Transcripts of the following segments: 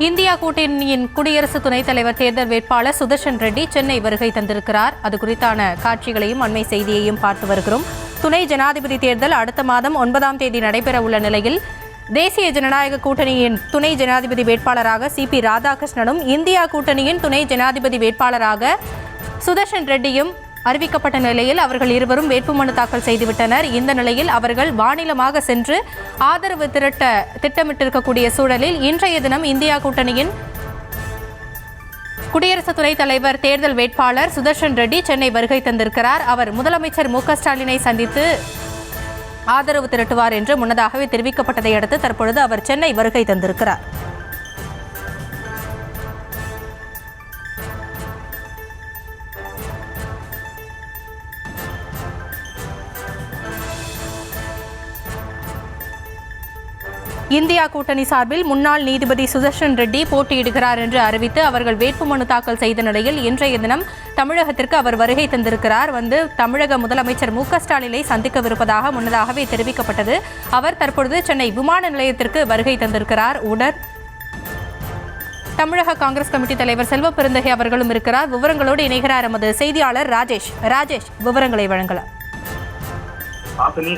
India கூட்டணியின் குடியரசு துணைத் தலைவர் தேர்தல் வேட்பாளர் சுதர்ஷன் ரெட்டி சென்னை வருகை தந்திருக்கிறார். அது குறித்தான காட்சிகளையும் அண்மை செய்தியையும் பார்த்து வருகிறோம். துணை ஜனாதிபதி தேர்தல் அடுத்த மாதம் 9ஆம் தேதி நடைபெற உள்ள நிலையில் தேசிய ஜனநாயக கூட்டணியின் துணை ஜனாதிபதி வேட்பாளராக சிபி ராதாகிருஷ்ணனும் இந்தியா கூட்டணியின் துணை ஜனாதிபதி வேட்பாளராக சுதர்ஷன் ரெட்டியும் அறிவிக்கப்பட்ட நிலையில் அவர்கள் இருவரும் வேட்புமனு தாக்கல் செய்துவிட்டனர். இந்த நிலையில் அவர்கள் மாநிலமாக சென்று ஆதரவு திரட்ட திட்டமிட்டிருக்கக்கூடிய சூழலில் இன்றைய தினம் இந்தியா கூட்டணியின் குடியரசு துணைத் தலைவர் தேர்தல் வேட்பாளர் சுதர்ஷன் ரெட்டி சென்னை வருகை தந்திருக்கிறார். அவர் முதலமைச்சர் மு.க.ஸ்டாலினை சந்தித்து ஆதரவு திரட்டுவார் என்று முன்னதாகவே தெரிவிக்கப்பட்டதை அடுத்து தற்பொழுது அவர் சென்னை வருகை தந்திருக்கிறார். இந்தியா கூட்டணி சார்பில் முன்னாள் நீதிபதி சுதர்ஷன் ரெட்டி போட்டியிடுகிறார் என்று அறிவித்து அவர்கள் வேட்புமனு தாக்கல் செய்த நிலையில் இன்றைய தினம் தமிழகத்திற்கு அவர் வருகை தந்திருக்கிறார். தமிழக முதலமைச்சர் மு.க.ஸ்டாலினை சந்திக்கவிருப்பதாக முன்னதாகவே தெரிவிக்கப்பட்டது. அவர் தற்பொழுது சென்னை விமான நிலையத்திற்கு வருகை தந்திருக்கிறார். உடன் தமிழக காங்கிரஸ் கமிட்டி தலைவர் செல்வ பெருந்தகை அவர்களும் இருக்கிறார். விவரங்களோடு இணைகிறார் எமது செய்தியாளர் ராஜேஷ். விவரங்களை வழங்கலாம்.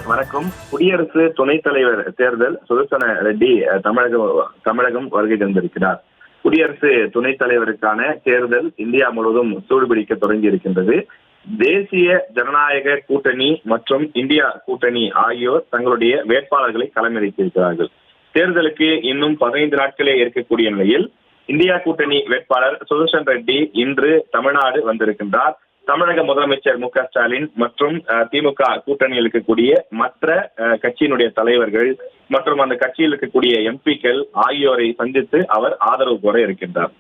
வணக்கம். குடியரசு துணைத் தலைவர் தேர்தல் சுதர்ஷன ரெட்டி தமிழகம் வருகை தந்திருக்கிறார். குடியரசு துணைத் தலைவருக்கான தேர்தல் இந்தியா முழுவதும் சூடுபிடிக்க தொடங்கி இருக்கின்றது. தேசிய ஜனநாயக கூட்டணி மற்றும் இந்தியா கூட்டணி ஆகியோர் தங்களுடைய வேட்பாளர்களை களமிறக்கியிருக்கிறார்கள். தேர்தலுக்கு இன்னும் 15 நாட்களே இருக்கக்கூடிய நிலையில் இந்தியா கூட்டணி வேட்பாளர் சுதர்ஷன் ரெட்டி இன்று தமிழ்நாடு வந்திருக்கின்றார். தமிழக முதலமைச்சர் மு.க.ஸ்டாலின் மற்றும் திமுக கூட்டணியில் இருக்கக்கூடிய மற்ற கட்சியினுடைய தலைவர்கள் மற்றும் அந்த கட்சியில் இருக்கக்கூடிய எம்பிக்கள் ஆகியோரை சந்தித்து அவர் ஆதரவு கோர இருக்கின்றார்.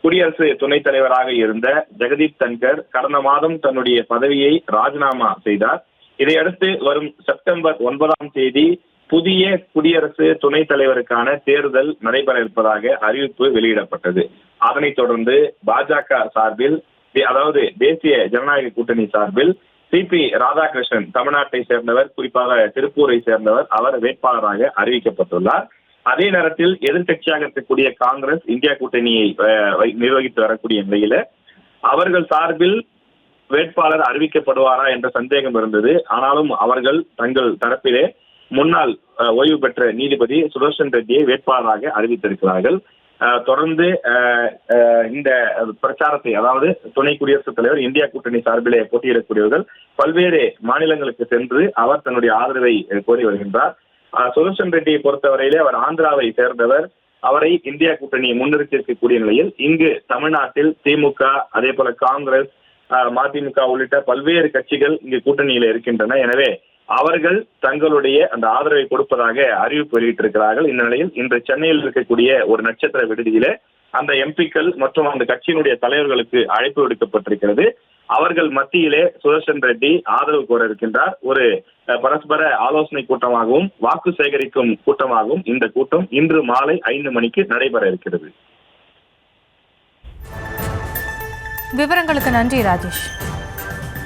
குடியரசு துணைத் தலைவராக இருந்த ஜெகதீப் தன்கர் கடந்த மாதம் தன்னுடைய பதவியை ராஜினாமா செய்தார். இதையடுத்து வரும் செப்டம்பர் 9ஆம் தேதி புதிய குடியரசு துணைத் தலைவருக்கான தேர்தல் நடைபெற இருப்பதாக அறிவிப்பு வெளியிடப்பட்டது. அதனைத் தொடர்ந்து பாஜக சார்பில், அதாவது தேசிய ஜனநாயக கூட்டணி சார்பில் சிபி ராதாகிருஷ்ணன் தமிழ்நாட்டை சேர்ந்தவர், குறிப்பாக திருப்பூரை சேர்ந்தவர், அவர் வேட்பாளராக அறிவிக்கப்பட்டுள்ளார். அதே நேரத்தில் எதிர்கட்சியாக இருக்கக்கூடிய காங்கிரஸ் இந்தியா கூட்டணியை நிர்வகித்து வரக்கூடிய நிலையில அவர்கள் சார்பில் வேட்பாளர் அறிவிக்கப்படுவாரா என்ற சந்தேகம் இருந்தது. ஆனாலும் அவர்கள் தங்கள் தரப்பிலே முன்னாள் ஓய்வு பெற்ற நீதிபதி சுதர்ஷன் ரெட்டியை வேட்பாளராக அறிவித்திருக்கிறார்கள். தொடர்ந்து இந்த பிரச்சாரத்தை, அதாவது துணை குடியரசுத் தலைவர் இந்தியா கூட்டணி சார்பிலே போட்டியிடக்கூடியவர்கள் பல்வேறு மாநிலங்களுக்கு சென்று அவர் தன்னுடைய ஆதரவை கோரி வருகின்றார். சுதர்ஷன் ரெட்டியை பொறுத்தவரையிலே அவர் ஆந்திராவை சேர்ந்தவர். அவரை இந்தியா கூட்டணி முன்னிறுத்தி இருக்கக்கூடிய நிலையில் இங்கு தமிழ்நாட்டில் திமுக, அதே போல காங்கிரஸ், மதிமுக உள்ளிட்ட பல்வேறு கட்சிகள் இங்கு கூட்டணியில இருக்கின்றன. எனவே அவர்கள் தங்களுடைய அந்த ஆதரவை கொடுப்பதாக அறிவிப்பு வெளியிட்டிருக்கிறார்கள். இந்த நிலையில் இன்று சென்னையில் இருக்கக்கூடிய ஒரு நட்சத்திர விடுதியில அந்த எம்பிக்கள் மற்றும் அந்த கட்சியினுடைய தலைவர்களுக்கு அழைப்பு விடுக்கப்பட்டிருக்கிறது. அவர்கள் மத்தியிலே சுதர்ஷன் ரெட்டி ஆதரவு கோர இருக்கின்றார். ஒரு பரஸ்பர ஆலோசனை கூட்டமாகவும் வாக்கு சேகரிக்கும் கூட்டமாகவும் இந்த கூட்டம் இன்று மாலை 5 மணிக்கு நடைபெற இருக்கிறது. விவரங்களுக்கு நன்றி ராஜேஷ்.